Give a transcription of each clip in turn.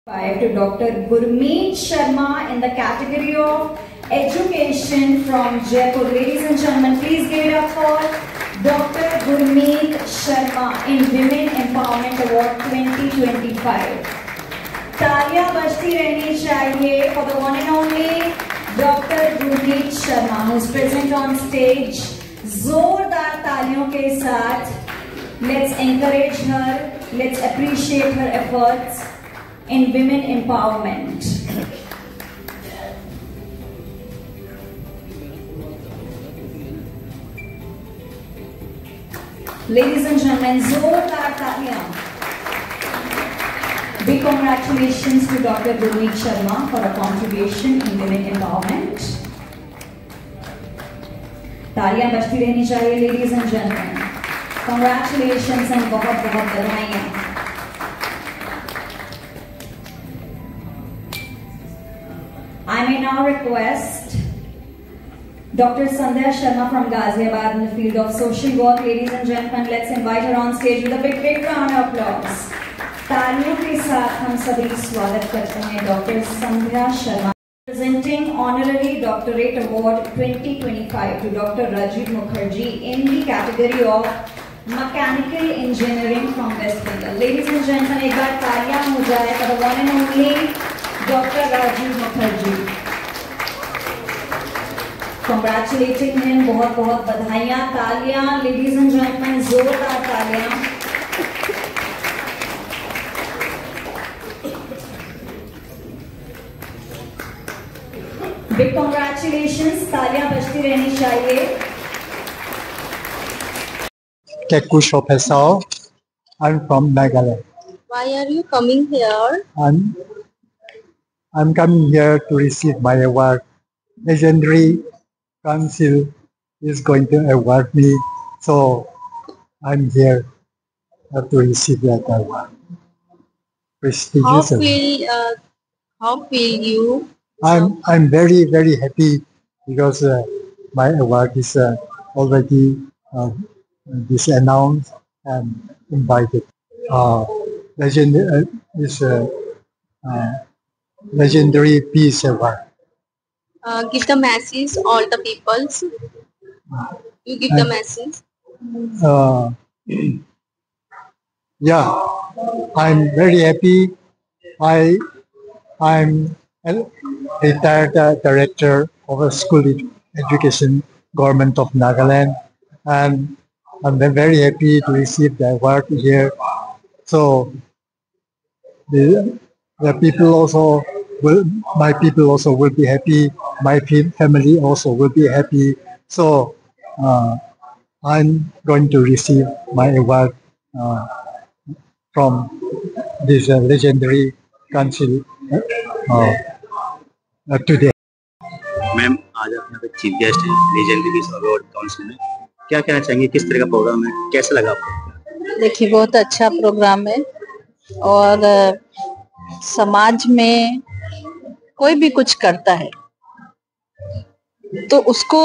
To Dr. Gurmeet Sharma in the category of Education from Jaipur. Ladies and gentlemen, please give it up for Dr. Gurmeet Sharma in Women Empowerment Award 2025. तालियां बजती रहनी चाहिए for the one and only Dr. Gurmeet Sharma, who is present on stage. जोरदार तालियों के साथ let's encourage her, let's appreciate her efforts in women empowerment. Ladies and gentlemen, जोरदार तालियां. Big congratulations to Dr. Gurmeet Sharma for a contribution in women empowerment. तालियां बजती रहनी चाहिए, ladies and gentlemen. Congratulations and बहुत बहुत बधाइयां. I may now request Dr. Sandhya Sharma from Ghaziabad in the field of social work. Ladies and gentlemen, let's invite her on stage with a big round of applause. तालियों के साथ हम सभी स्वागत करते हैं Dr. Sandhya Sharma. Presenting Honorary Doctorate Award 2025 to Dr. Rajiv Mukherjee in the category of Mechanical Engineering from West Bengal. Ladies and gentlemen, एक बार तालियां हो जाए for the one and only Dr. Rajiv Mukherjee. Congratulating him, बहुत बहुत बधाइयां, तालियां, ladies and gentlemen, जोरदार तालियां. Big congratulations, तालियां बजती रहनी चाहिए. Kekush Professor, I'm from Nagaland. Why are you coming here? I'm coming here to receive my award. Legendary Council is going to award me, so I'm here to receive that award. Prestigious. How feel you? I'm very happy because my award is already announced and invited. Legendary Peace Award. Give the message all the peoples. You give the message. Yeah, I'm very happy. I'm a retired director of a school education, Government of Nagaland, and I'm very happy to receive the award here. So the people also my people also will be happy. My family also will be happy. So I'm going to receive my award from this legendary council today. Ma'am, आज आप यहाँ पे chief guest हैं legendary peace award council में. क्या कहना चाहेंगे, किस तरह का प्रोग्राम है, कैसा लगा आपको? देखिए, बहुत अच्छा प्रोग्राम है और समाज में कोई भी कुछ करता है तो उसको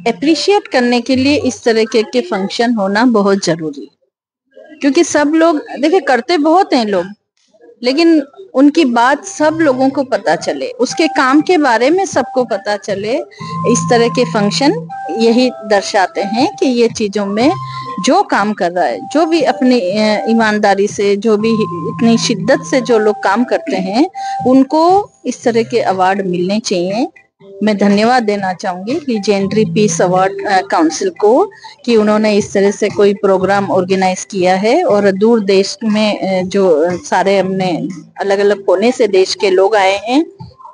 एप्रिशिएट करने के लिए इस तरह के फंक्शन होना बहुत जरूरी है. क्योंकि सब लोग देखिए करते बहुत हैं लोग, लेकिन उनकी बात सब लोगों को पता चले, उसके काम के बारे में सबको पता चले. इस तरह के फंक्शन यही दर्शाते हैं कि ये चीजों में जो काम कर रहा है, जो भी अपनी ईमानदारी से, जो भी इतनी शिद्दत से जो लोग काम करते हैं, उनको इस तरह के अवार्ड मिलने चाहिए. मैं धन्यवाद देना चाहूंगी लीजेंडरी पीस अवार्ड काउंसिल को कि उन्होंने इस तरह से कोई प्रोग्राम ऑर्गेनाइज किया है और दूर देश में जो सारे हमने अलग अलग कोने से देश के लोग आए हैं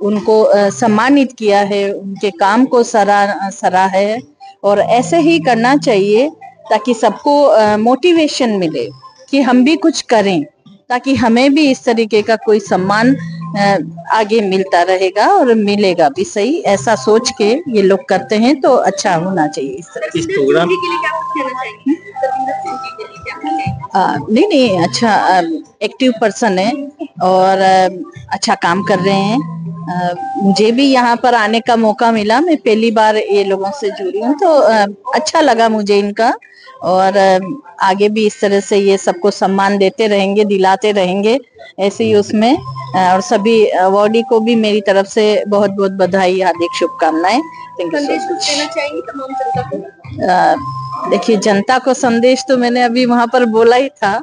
उनको सम्मानित किया है, उनके काम को सराहा है. और ऐसे ही करना चाहिए ताकि सबको मोटिवेशन मिले कि हम भी कुछ करें, ताकि हमें भी इस तरीके का कोई सम्मान आगे मिलता रहेगा और मिलेगा भी सही. ऐसा सोच के ये लोग करते हैं तो अच्छा होना चाहिए. इस तरह इस प्रोग्राम नहीं, अच्छा एक्टिव पर्सन है और अच्छा काम कर रहे हैं मुझे भी यहाँ पर आने का मौका मिला, मैं पहली बार ये लोगों से जुड़ी हूँ, तो अच्छा लगा मुझे इनका। और आगे भी इस तरह से ये सबको सम्मान देते रहेंगे, दिलाते रहेंगे ऐसे ही उसमें। और सभी अवॉर्डी को भी मेरी तरफ से बहुत बहुत बधाई, हार्दिक शुभकामनाएं। Thank you so much. देना चाहेंगे तमाम जनता को? देखिए, जनता को संदेश तो मैंने अभी वहां पर बोला ही था।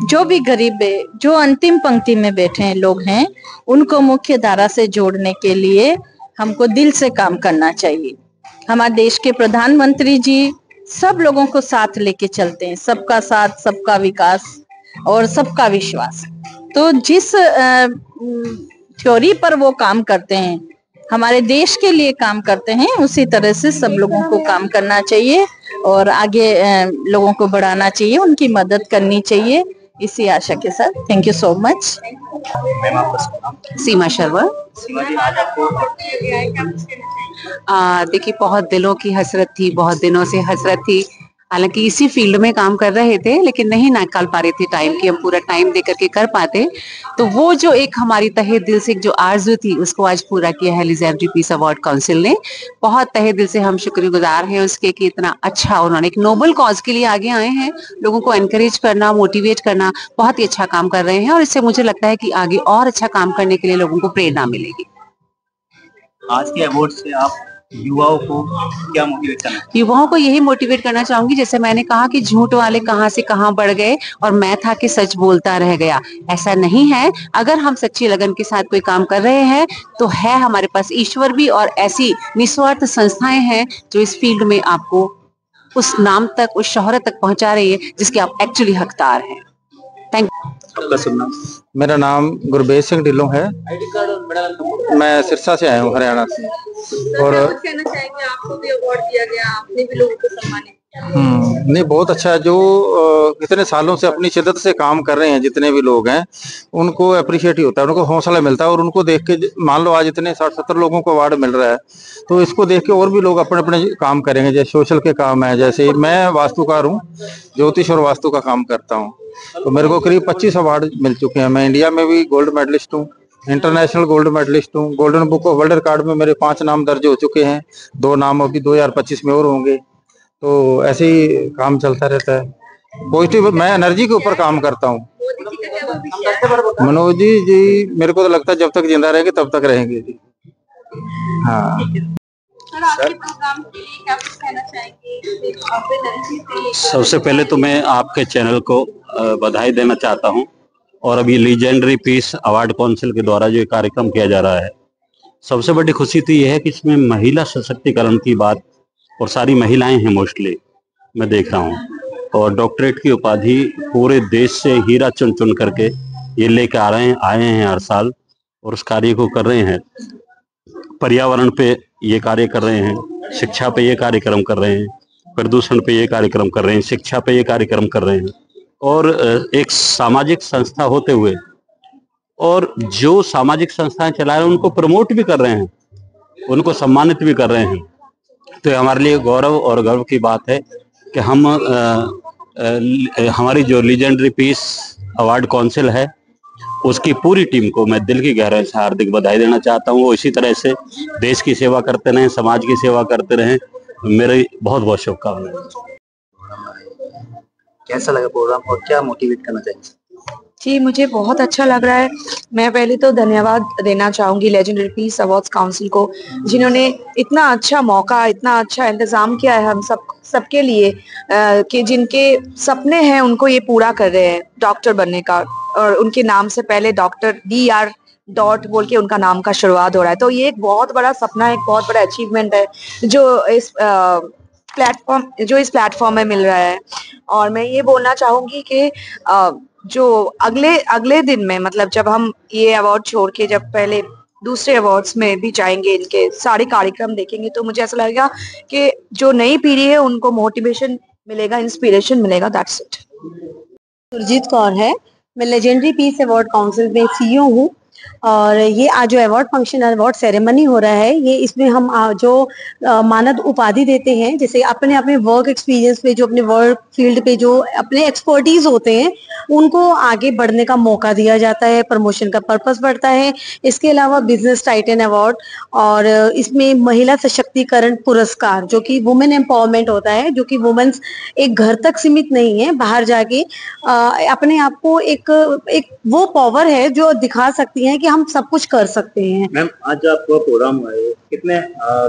जो भी गरीब है, जो अंतिम पंक्ति में बैठे हैं लोग हैं, उनको मुख्य धारा से जोड़ने के लिए हमको दिल से काम करना चाहिए। हमारे देश के प्रधानमंत्री जी सब लोगों को साथ लेके चलते हैं, सबका साथ, सबका विकास और सबका विश्वास। तो जिस थ्योरी पर वो काम करते हैं, हमारे देश के लिए काम करते हैं, उसी तरह से सब लोगों को काम करना चाहिए और आगे लोगों को बढ़ाना चाहिए, उनकी मदद करनी चाहिए, इसी आशा के साथ। Thank you so much. Ma'am आपका सीमा शर्मा। सीमा जी, आज आपको देखिए, बहुत दिनों की हसरत थी, बहुत दिनों से हसरत थी। हालांकि इसी फील्ड में काम कर रहे थे, लेकिन नहीं निकाल पा रहे थे टाइम की, हम पूरा टाइम दे करके कर पाते। तो वो जो एक हमारी तहे दिल से जो आरजू थी, उसको आज पूरा किया है लेजेंडरी पीस अवार्ड काउंसिल ने। बहुत तहे दिल से हम शुक्रगुजार हैं उसके कि इतना अच्छा उन्होंने एक नोबल कॉज के लिए आगे आए हैं। लोगों को एनकरेज करना, मोटिवेट करना, बहुत ही अच्छा काम कर रहे हैं और इससे मुझे लगता है कि आगे और अच्छा काम करने के लिए लोगों को प्रेरणा मिलेगी। आज के अवार्ड से आप युवाओं को क्या मोटिवेट करना? युवाओं को यही मोटिवेट करना चाहूंगी, जैसे मैंने कहा कि झूठ वाले कहां से कहां बढ़ गए और मैं था कि सच बोलता रह गया। ऐसा नहीं है। अगर हम सच्ची लगन के साथ कोई काम कर रहे हैं तो है हमारे पास ईश्वर भी, और ऐसी निस्वार्थ संस्थाएं हैं जो इस फील्ड में आपको उस नाम तक, उस शोहरत तक पहुंचा रही है जिसके आप एक्चुअली हकदार हैं। Thank you. आपका सुनना। मेरा नाम गुरबेज सिंह ढिल्लों है। मैं सिरसा से आया हूँ, हरियाणा से। और कहना चाहेंगे, आपको भी अवार्ड दिया गया, आपने भी लोगों को सम्मानित किया। नहीं, बहुत अच्छा है। जो इतने सालों से अपनी शिद्दत से काम कर रहे हैं, जितने भी लोग हैं, उनको अप्रिशिएट ही होता है, उनको हौसला मिलता है। और उनको देख के, मान लो आज इतने 60-70 लोगों को अवार्ड मिल रहा है, तो इसको देख के और भी लोग अपने अपने काम करेंगे। जैसे सोशल के काम है, जैसे मैं वास्तुकार हूँ, ज्योतिष और वास्तु का काम करता हूँ, तो मेरे को करीब 25 अवार्ड मिल चुके हैं। मैं इंडिया में भी गोल्ड मेडलिस्ट हूँ, इंटरनेशनल गोल्ड मेडलिस्ट हूँ। Golden book of world record में मेरे 5 नाम दर्ज हो चुके हैं, 2 नाम अभी 2025 में और होंगे। तो ऐसे ही काम चलता रहता है। पॉजिटिव, मैं एनर्जी के ऊपर काम करता हूँ। मनोज जी मेरे को तो लगता है जब तक जिंदा रहेंगे तब तक रहेंगे जी। हाँ आपके प्रोग्राम के लिए क्या कुछ कहना चाहेंगे? सबसे पहले तो मैं आपके चैनल को बधाई देना चाहता हूं। और अभी लीजेंडरी पीस अवार्ड काउंसिल के द्वारा जो ये कार्यक्रम किया जा रहा है, सबसे बड़ी खुशी तो ये है कि इसमें महिला सशक्तिकरण की बात, और सारी महिलाएं हैं मोस्टली, मैं देख रहा हूं। और डॉक्टरेट की उपाधि पूरे देश से हीरा चुन चुन करके ये लेके आए हैं हर साल, और उस कार्य को कर रहे हैं। पर्यावरण पे ये कार्य कर रहे हैं, शिक्षा पे ये कार्यक्रम कर रहे हैं, प्रदूषण पे ये कार्यक्रम कर रहे हैं, शिक्षा पे ये कार्यक्रम कर रहे हैं। और एक सामाजिक संस्था होते हुए, और जो सामाजिक संस्थाएं चला रहे हैं उनको प्रमोट भी कर रहे हैं, उनको सम्मानित भी कर रहे हैं। तो ये हमारे लिए गौरव और गर्व की बात है कि हम हमारी जो लीजेंडरी पीस अवार्ड काउंसिल है, उसकी पूरी टीम को मैं दिल की गहराई से हार्दिक बधाई देना चाहता हूँ। वो इसी तरह से देश की सेवा करते रहें, समाज की सेवा करते रहें। मेरी बहुत बहुत शुभकामनाएं। कैसा लगा प्रोग्राम और क्या मोटिवेट करना चाहिए? जी, मुझे बहुत अच्छा लग रहा है। मैं पहले तो धन्यवाद देना चाहूंगी लेजेंडरी पीस अवार्ड्स काउंसिल को, जिन्होंने इतना अच्छा मौका, इतना अच्छा इंतजाम किया है हम सबके लिए, कि जिनके सपने हैं उनको ये पूरा कर रहे हैं डॉक्टर बनने का। और उनके नाम से पहले डॉक्टर DR डॉट बोल के उनका नाम का शुरुआत हो रहा है। तो ये एक बहुत बड़ा सपना है, एक बहुत बड़ा अचीवमेंट है जो इस प्लेटफॉर्म में मिल रहा है। और मैं ये बोलना चाहूंगी कि जो अगले दिन में, मतलब जब हम ये अवार्ड छोड़ के जब पहले दूसरे अवार्ड्स में भी जाएंगे, इनके सारे कार्यक्रम देखेंगे, तो मुझे ऐसा लगेगा कि जो नई पीढ़ी है उनको मोटिवेशन मिलेगा, इंस्पिरेशन मिलेगा। That's it. सुरजीत कौर है, मैं लेजेंडरी पीस अवार्ड काउंसिल में CEO हूँ। और ये आज जो अवार्ड फंक्शन, अवार्ड सेरेमनी हो रहा है, ये इसमें हम जो मानद उपाधि देते हैं, जैसे अपने अपने वर्क एक्सपीरियंस पे, जो अपने वर्क फील्ड पे जो अपने एक्सपर्टीज होते हैं, उनको आगे बढ़ने का मौका दिया जाता है, प्रमोशन का पर्पस बढ़ता है। इसके अलावा बिजनेस टाइटन अवार्ड, और इसमें महिला सशक्तिकरण पुरस्कार, जो कि वुमेन एम्पावरमेंट होता है, जो कि वुमेन्स एक घर तक सीमित नहीं है, बाहर जाके अपने आप को एक वो पावर है जो दिखा सकती है कि हम सब कुछ कर सकते हैं। मैम, आज जो आपका प्रोग्राम हुआ है, कितने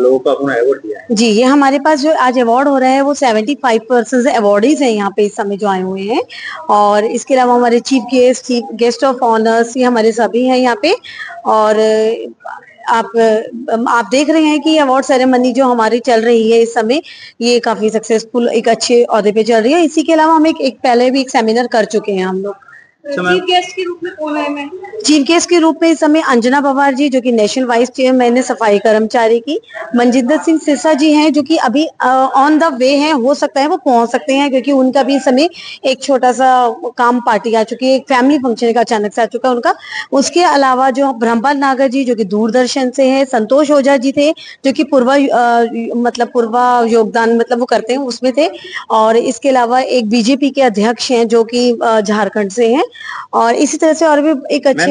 लोगों को आपने अवार्ड दिया है? जी, ये हमारे पास जो आज अवार्ड हो रहा है वो 75 पर्सन अवार्डीज हैं यहाँ पे इस समय जो आए हुए हैं, और इसके अलावा हमारे चीफ गेस्ट ऑफ ऑनर्स, ये हमारे सभी हैं यहाँ पे। और आप देख रहे हैं कि अवार्ड सेरेमनी जो हमारी चल रही है इस समय, ये काफी सक्सेसफुल, एक अच्छे ओहदे पे चल रही है। इसी के अलावा हम एक पहले भी एक सेमिनार कर चुके हैं हम लोग। चीफ गेस्ट के रूप में कौन है? मैं चीफ गेस्ट के रूप में इस समय अंजना पवार जी, जो कि नेशनल वाइस चेयरमैन है सफाई कर्मचारी की, मनजिंदर सिंह सिरसा जी हैं, जो कि अभी ऑन द वे हैं, हो सकता है वो पहुंच सकते हैं, क्योंकि उनका भी इस समय एक छोटा सा काम पार्टी आ चुकी है, एक फैमिली फंक्शन का अचानक से आ चुका है उनका। उसके अलावा जो ब्रह्मपाल नागर जी, जो कि दूरदर्शन से है, संतोष ओझा जी थे, जो कि पूर्वा योगदान वो करते हैं, उसमें थे। और इसके अलावा एक बीजेपी के अध्यक्ष हैं, जो कि झारखंड से हैं। और इसी तरह से और भी एक अच्छे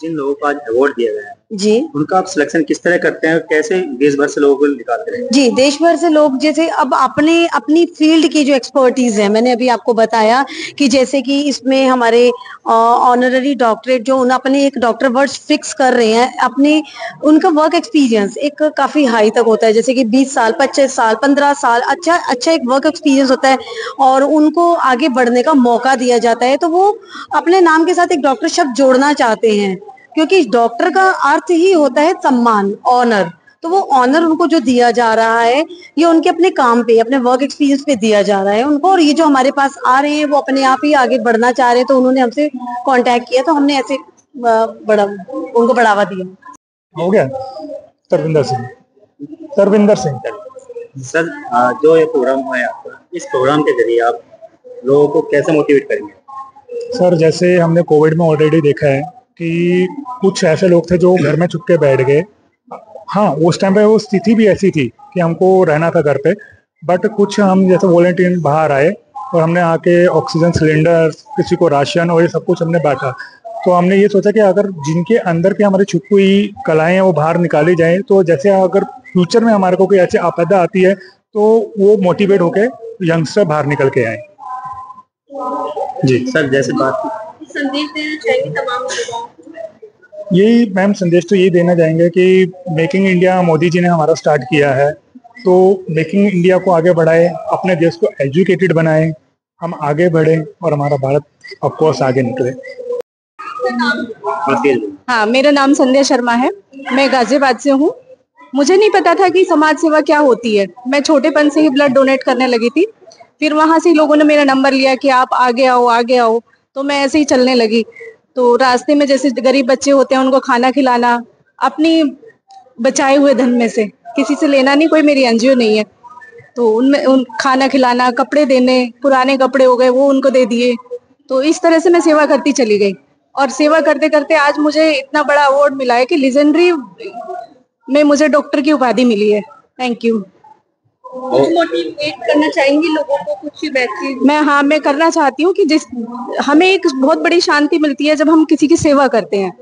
जिन लोगों को आज अवार्ड दिया गया है जी, उनका आप सिलेक्शन किस तरह करते हैं, कैसे देश भर से लोगों को निकालते हैं? जी, देश भर से लोग, जैसे अब अपनी फील्ड की जो एक्सपर्टीज है, मैंने अभी आपको बताया कि जैसे कि इसमें हमारे ऑनररी डॉक्टरेट जो अपने एक डॉक्टर वर्ड फिक्स कर रहे हैं, अपने उनका वर्क एक्सपीरियंस एक काफी हाई तक होता है, जैसे कि 20 साल 25 साल 15 साल अच्छा एक वर्क एक्सपीरियंस होता है, और उनको आगे बढ़ने का मौका दिया जाता है। तो वो अपने नाम के साथ एक डॉक्टर शब्द जोड़ना चाहते हैं, क्योंकि डॉक्टर का अर्थ ही होता है सम्मान, ऑनर। तो वो ऑनर उनको जो दिया जा रहा है, ये उनके अपने काम पे, अपने वर्क एक्सपीरियंस पे दिया जा रहा है उनको। और ये जो हमारे पास आ रहे हैं, वो अपने आप ही आगे बढ़ना चाह रहे हैं, तो उन्होंने हमसे कांटेक्ट किया, तो हमने ऐसे उनको बढ़ावा दिया। हो गया। तरविंदर सिंह। सर, जो ये प्रोग्राम हुआ है आपका, इस प्रोग्राम के जरिए आप लोगों को कैसे मोटिवेट करेंगे? सर, जैसे हमने कोविड में ऑलरेडी देखा है कि कुछ ऐसे लोग थे जो घर में चुप के बैठ गए। हाँ, उस टाइम पे वो स्थिति भी ऐसी थी कि हमको रहना था घर पे, बट कुछ हम जैसे वॉलंटियर बाहर आए और हमने आके ऑक्सीजन सिलेंडर, किसी को राशन और ये सब कुछ हमने बांटा। तो हमने ये सोचा कि अगर जिनके अंदर की हमारी छुपी हुई कलाएं हैं वो बाहर निकाली जाएं, तो जैसे अगर फ्यूचर में हमारे को कोई ऐसी आपदा आती है तो वो मोटिवेट होके यंगस्टर बाहर निकल के आए। जी सर, जैसे बात संदेश देना चाहिए तमाम लोगों को? यही मैम, संदेश तो यही देना चाहेंगे कि मेकिंग इंडिया मोदी जी ने हमारा स्टार्ट किया है, तो मेकिंग इंडिया को आगे बढ़ाए, अपने देश को एजुकेटेड बनाए, हम आगे बढ़े और हमारा भारत ऑफकोर्स आगे निकले। हाँ, मेरा नाम संध्या शर्मा है, मैं गाजियाबाद से हूँ। मुझे नहीं पता था कि समाज सेवा क्या होती है। मैं छोटेपन से ही ब्लड डोनेट करने लगी थी, फिर वहां से लोगों ने मेरा नंबर लिया कि आप आगे आओ, तो मैं ऐसे ही चलने लगी। तो रास्ते में जैसे गरीब बच्चे होते हैं, उनको खाना खिलाना, अपनी बचाए हुए धन में से, किसी से लेना नहीं, कोई मेरी एनजीओ नहीं है, तो उन खाना खिलाना, कपड़े देने, पुराने कपड़े हो गए वो उनको दे दिए। तो इस तरह से मैं सेवा करती चली गई, और सेवा करते करते आज मुझे इतना बड़ा अवार्ड मिला है कि लीजेंडरी में मुझे डॉक्टर की उपाधि मिली है। Thank you. मोटिवेट करना चाहेंगी लोगों को कुछ वैसे? मैं करना चाहती हूँ कि हमें एक बहुत बड़ी शांति मिलती है जब हम किसी की सेवा करते हैं।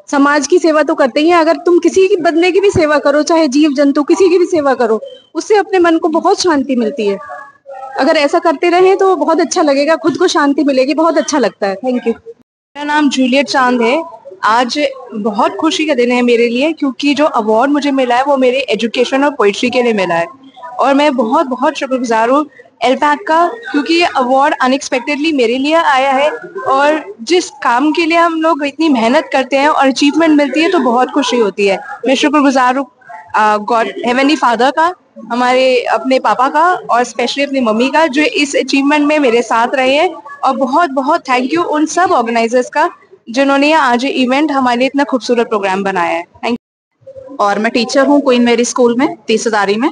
समाज की सेवा तो करते ही हैं, अगर तुम किसी की बंदे की भी सेवा करो, चाहे जीव जंतु किसी की भी सेवा करो, उससे अपने मन को बहुत शांति मिलती है। अगर ऐसा करते रहे तो बहुत अच्छा लगेगा, खुद को शांति मिलेगी, बहुत अच्छा लगता है। Thank you. मेरा नाम जूलियट चांद है। आज बहुत खुशी का दिन है मेरे लिए, क्योंकि जो अवार्ड मुझे मिला है वो मेरे एजुकेशन और पोइट्री के लिए मिला है, और मैं बहुत बहुत शुक्रगुजार हूँ एलपैक का, क्योंकि ये अवार्ड अनएक्सपेक्टेडली मेरे लिए आया है। और जिस काम के लिए हम लोग इतनी मेहनत करते हैं और अचीवमेंट मिलती है तो बहुत खुशी होती है। मैं शुक्रगुजार हूँ गॉड हेवनली फादर का, हमारे अपने पापा का, और स्पेशली अपनी मम्मी का, जो इस अचीवमेंट में मेरे साथ रहे हैं। और बहुत बहुत थैंक यू उन सब ऑर्गेनाइजर्स का जिन्होंने आज इवेंट हमारे लिए इतना खूबसूरत प्रोग्राम बनाया है। Thank you. और मैं टीचर हूँ क्वीन मेरी स्कूल में, 30,000 में,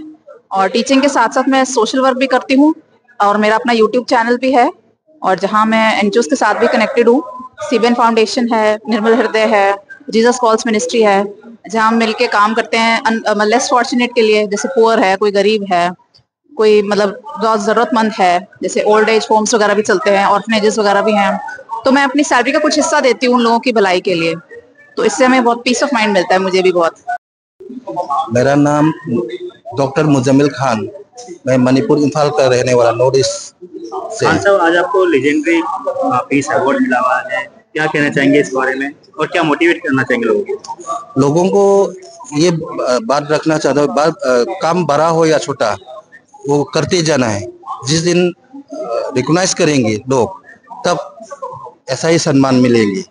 और टीचिंग के साथ साथ मैं सोशल वर्क भी करती हूँ, और मेरा अपना यूट्यूब चैनल भी है। और जहाँ मैं एनजीओ के साथ भी कनेक्टेड हूँ। सीबीएन फाउंडेशन है, निर्मल हृदय है, जीसस कॉल्स मिनिस्ट्री है, जहाँ हम मिलके काम करते हैं लेस फॉर्चुनेट के लिए, जैसे पुअर है, कोई गरीब है, कोई मतलब बहुत जरूरतमंद है, जैसे ओल्ड एज होम्स वगैरह भी चलते हैं, ऑर्फनेजेस वगैरह भी हैं। तो मैं अपनी सैलरी का कुछ हिस्सा देती हूँ उन लोगों की भलाई के लिए, तो इससे हमें बहुत पीस ऑफ माइंड मिलता है, मुझे भी बहुत। मेरा नाम डॉक्टर मुजम्मिल खान, मैं मणिपुर इंफाल का रहने वाला नॉर्थ ईस्ट से। खान साहब, आज आपको लेजेंडरी पीस अवार्ड मिला हुआ है, क्या कहना चाहेंगे इस बारे में और क्या मोटिवेट करना चाहेंगे लोगों को? ये बात रखना चाहता हूँ, काम बड़ा हो या छोटा वो करते जाना है। जिस दिन रिकॉग्नाइज करेंगे लोग, तब ऐसा ही सम्मान मिलेगी।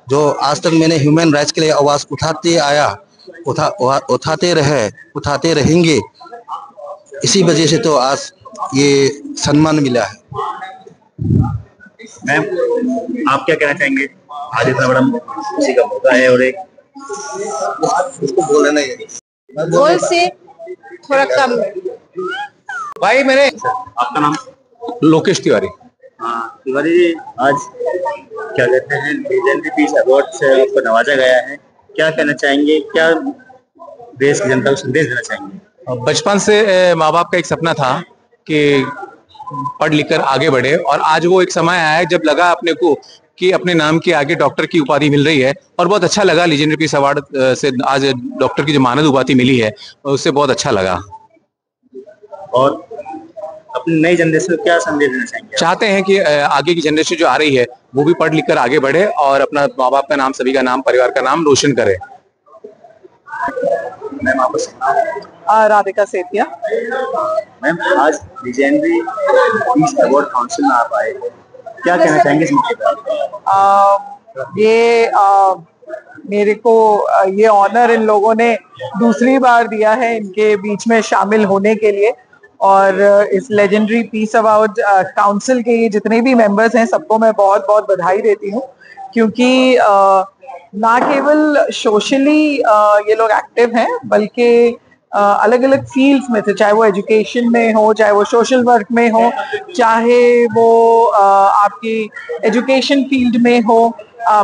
जो आज तक मैंने ह्यूमन राइट्स के लिए आवाज उठाते आया, उठाते रहेंगे, इसी वजह से तो आज ये सम्मान मिला है। मैम, आप क्या कहना चाहेंगे? आज इतना बड़ा खुशी का मौका है और एक उसको बोलना है, बोल से थोड़ा कम भाई मेरे। आपका नाम? लोकेश तिवारी। हाँ तिवारी जी, आज क्या कहते हैं लेजेंडरी पीस अवार्ड से आपको नवाजा गया है, क्या कहना चाहेंगे? क्या देश की जनता को संदेश देना चाहेंगे? बचपन से माँ बाप का एक सपना था कि पढ़ लिख कर आगे बढ़े, और आज वो एक समय आया है जब लगा अपने को कि अपने नाम के आगे डॉक्टर की उपाधि मिल रही है, और बहुत अच्छा लगा। लीजेंडरी पीस अवार्ड से आज डॉक्टर की जो मानद उपाधि मिली है उससे बहुत अच्छा लगा। और अपनी नई जनरेशन को क्या संदेश देना चाहेंगे? चाहते हैं कि आगे की जनरेशन जो आ रही है वो भी पढ़ लिख कर आगे बढ़े और अपना माँ बाप का नाम, सभी का नाम, परिवार का नाम रोशन करे। मैम, आप राधिका सेतिया। मैम, आज लीजेंडरी पीस अवार्ड काउंसिल में आप आए, क्या कहना चाहेंगे इस मौके पर? मेरे को ये ऑनर इन लोगों ने दूसरी बार दिया है इनके बीच में शामिल होने के लिए, और इस लेजेंडरी पीस अवार्ड काउंसिल के जितने भी मेंबर्स हैं सबको मैं बहुत बहुत बधाई देती हूँ, क्योंकि ना केवल सोशली ये लोग एक्टिव हैं, बल्कि अलग अलग फील्ड्स में से, चाहे वो एजुकेशन में हो, चाहे वो सोशल वर्क में हो, चाहे वो आपकी एजुकेशन फील्ड में हो,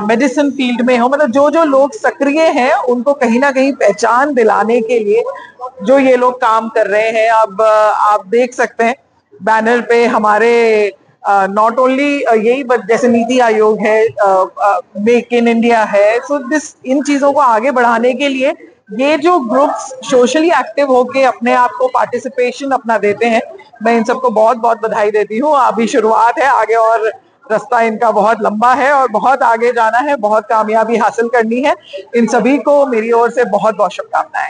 मेडिसिन फील्ड में हो, मतलब जो जो लोग सक्रिय हैं उनको कहीं ना कहीं पहचान दिलाने के लिए जो ये लोग काम कर रहे हैं। अब आप देख सकते हैं बैनर पे हमारे नॉट ओनली यही, जैसे नीति आयोग है, मेक इन इंडिया है, सो इन चीजों को आगे बढ़ाने के लिए ये जो ग्रुप्स सोशली एक्टिव होके अपने आप को पार्टिसिपेशन अपना देते हैं, मैं इन सबको बहुत बहुत बधाई देती हूँ। अभी शुरुआत है, आगे और रास्ता इनका बहुत लंबा है और बहुत आगे जाना है, बहुत कामयाबी हासिल करनी है। इन सभी को मेरी ओर से बहुत बहुत शुभकामनाएं।